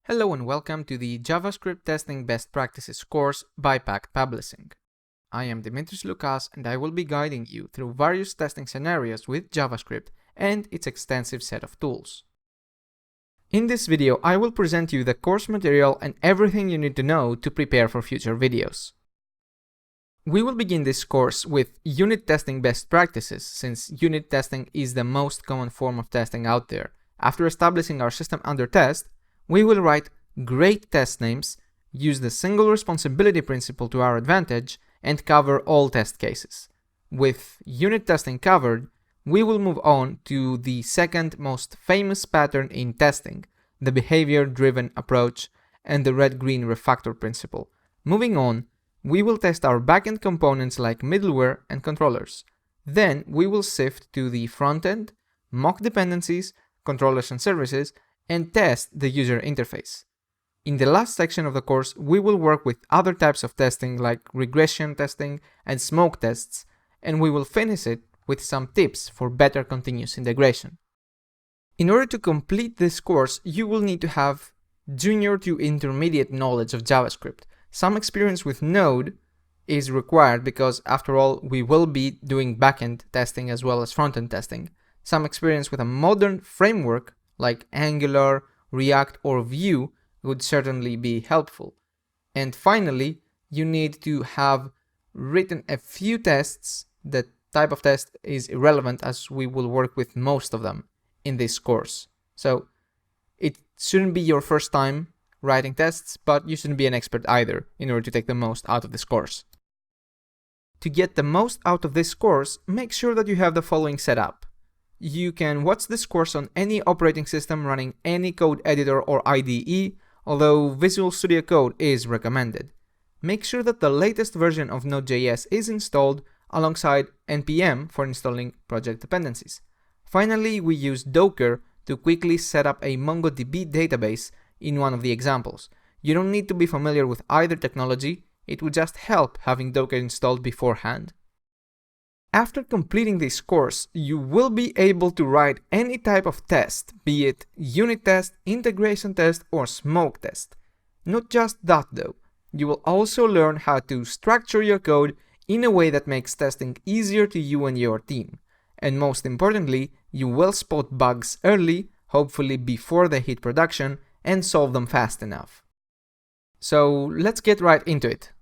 Hello and welcome to the JavaScript Testing Best Practices course by Pact Publishing. I am Dimitris Lukas and I will be guiding you through various testing scenarios with JavaScript and its extensive set of tools. In this video, I will present you the course material and everything you need to know to prepare for future videos. We will begin this course with unit testing best practices, since unit testing is the most common form of testing out there. After establishing our system under test, we will write great test names, use the single responsibility principle to our advantage, and cover all test cases. With unit testing covered, we will move on to the second most famous pattern in testing, the behavior-driven approach and the red-green refactor principle. Moving on, we will test our backend components like middleware and controllers. Then we will shift to the front-end, mock dependencies, controllers and services, and test the user interface. In the last section of the course, we will work with other types of testing like regression testing and smoke tests, and we will finish it with some tips for better continuous integration. In order to complete this course, you will need to have junior to intermediate knowledge of JavaScript. Some experience with Node is required because, after all, we will be doing backend testing as well as frontend testing. Some experience with a modern framework like Angular, React, or Vue would certainly be helpful. And finally, you need to have written a few tests. The type of test is irrelevant as we will work with most of them in this course. So it shouldn't be your first time writing tests, but you shouldn't be an expert either in order to take the most out of this course. To get the most out of this course, make sure that you have the following set up. You can watch this course on any operating system running any code editor or IDE, although Visual Studio Code is recommended. Make sure that the latest version of Node.js is installed alongside npm for installing project dependencies. Finally, we use Docker to quickly set up a MongoDB database in one of the examples. You don't need to be familiar with either technology, it would just help having Docker installed beforehand. After completing this course, you will be able to write any type of test, be it unit test, integration test, or smoke test. Not just that though, you will also learn how to structure your code in a way that makes testing easier to you and your team. And most importantly, you will spot bugs early, hopefully before they hit production, and solve them fast enough. So let's get right into it.